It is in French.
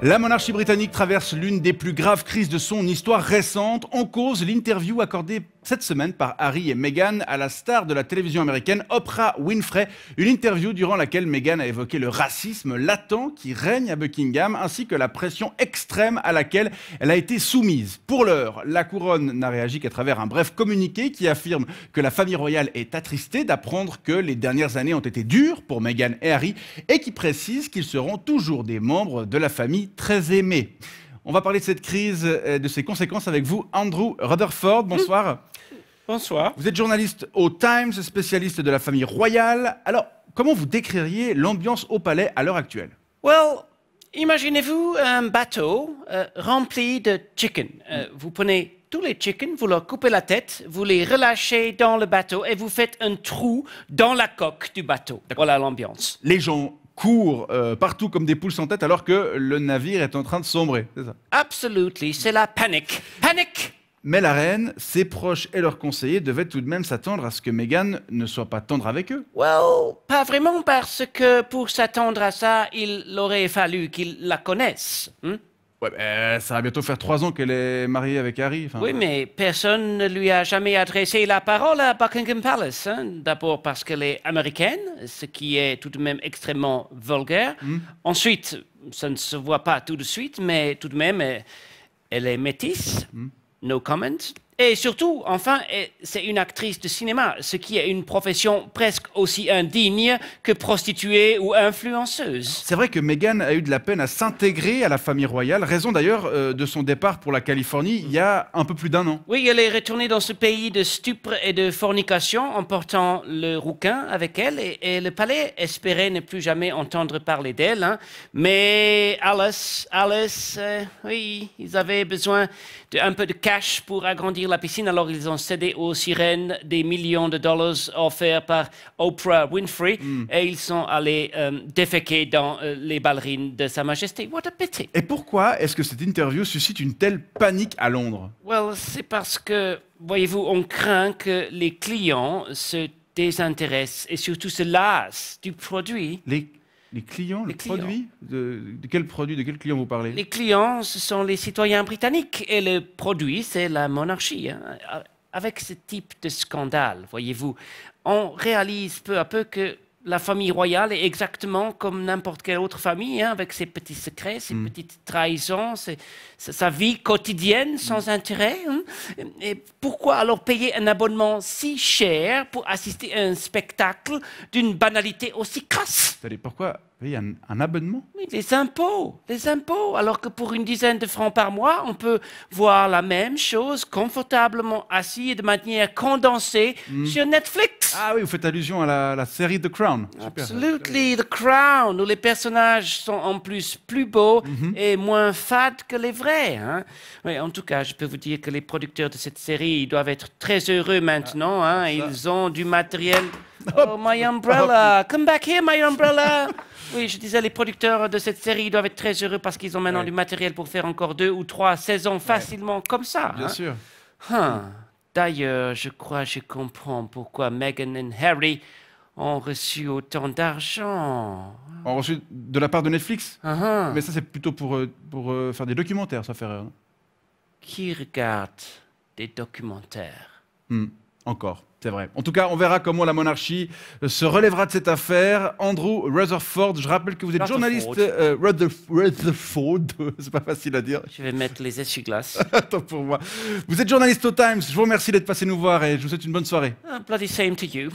La monarchie britannique traverse l'une des plus graves crises de son histoire récente. En cause, l'interview accordée cette semaine par Harry et Meghan à la star de la télévision américaine Oprah Winfrey. Une interview durant laquelle Meghan a évoqué le racisme latent qui règne à Buckingham ainsi que la pression extrême à laquelle elle a été soumise. Pour l'heure, la couronne n'a réagi qu'à travers un bref communiqué qui affirme que la famille royale est attristée d'apprendre que les dernières années ont été dures pour Meghan et Harry et qui précise qu'ils seront toujours des membres de la famille très aimés. On va parler de cette crise et de ses conséquences avec vous, Andrew Rutherford. Bonsoir. Bonsoir. Vous êtes journaliste au Times, spécialiste de la famille royale. Alors, comment vous décririez l'ambiance au palais à l'heure actuelle? Well, imaginez-vous un bateau rempli de chicken. Vous prenez tous les chickens, vous leur coupez la tête, vous les relâchez dans le bateau et vous faites un trou dans la coque du bateau. Voilà l'ambiance. Les gens courent partout comme des poules sans tête alors que le navire est en train de sombrer, c'est ça? Absolutely, c'est la panique. Panique! Mais la reine, ses proches et leurs conseillers devaient tout de même s'attendre à ce que Meghan ne soit pas tendre avec eux. Well, pas vraiment parce que pour s'attendre à ça, il aurait fallu qu'ils la connaissent. Ouais, ça va bientôt faire 3 ans qu'elle est mariée avec Harry. Oui, mais personne ne lui a jamais adressé la parole à Buckingham Palace. D'abord parce qu'elle est américaine, ce qui est tout de même extrêmement vulgaire. Ensuite, ça ne se voit pas tout de suite, mais tout de même, elle est métisse. No comment. Et surtout, enfin, c'est une actrice de cinéma, ce qui est une profession presque aussi indigne que prostituée ou influenceuse. C'est vrai que Meghan a eu de la peine à s'intégrer à la famille royale, raison d'ailleurs de son départ pour la Californie il y a un peu plus d'1 an. Oui, elle est retournée dans ce pays de stupre et de fornication en portant le rouquin avec elle et le palais espérait ne plus jamais entendre parler d'elle. Mais Alice, oui, ils avaient besoin d'un peu de cash pour agrandir la piscine, alors ils ont cédé aux sirènes des millions de dollars offerts par Oprah Winfrey et ils sont allés déféquer dans les ballerines de Sa Majesté. What a pity! Et pourquoi est-ce que cette interview suscite une telle panique à Londres? Well, c'est parce que, voyez-vous, on craint que les clients se désintéressent et surtout se lassent du produit. Les clients, Les clients. produit de quel produit, de quel client vous parlez? Les clients, ce sont les citoyens britanniques et le produit, c'est la monarchie. Avec ce type de scandale, voyez-vous, on réalise peu à peu que la famille royale est exactement comme n'importe quelle autre famille, avec ses petits secrets, ses petites trahisons, sa vie quotidienne sans intérêt. Et pourquoi alors payer un abonnement si cher pour assister à un spectacle d'une banalité aussi crasse? Attendez, pourquoi payer un abonnement? Oui, les impôts, alors que pour une dizaine de francs par mois, on peut voir la même chose confortablement assis et de manière condensée sur Netflix. Ah oui, vous faites allusion à la série The Crown. Super. Absolutely, The Crown, où les personnages sont en plus plus beaux et moins fades que les vrais. Oui, en tout cas, je peux vous dire que les producteurs de cette série doivent être très heureux maintenant. Ils ont du matériel. Oh, my umbrella! Come back here, my umbrella! Oui, je disais, les producteurs de cette série doivent être très heureux parce qu'ils ont maintenant du matériel pour faire encore 2 ou 3 saisons facilement comme ça. Bien sûr. D'ailleurs, je crois que je comprends pourquoi Meghan et Harry ont reçu autant d'argent. On reçu de la part de Netflix? Mais ça, c'est plutôt pour faire des documentaires, ça fait rire. Qui regarde des documentaires? Encore, c'est vrai. En tout cas, on verra comment la monarchie se relèvera de cette affaire. Andrew Rutherford, je rappelle que vous êtes journaliste... Rutherford, c'est pas facile à dire. Je vais mettre les essuie-glaces. Attends pour moi. Vous êtes journaliste au Times, je vous remercie d'être passé nous voir et je vous souhaite une bonne soirée. Bloody same to you.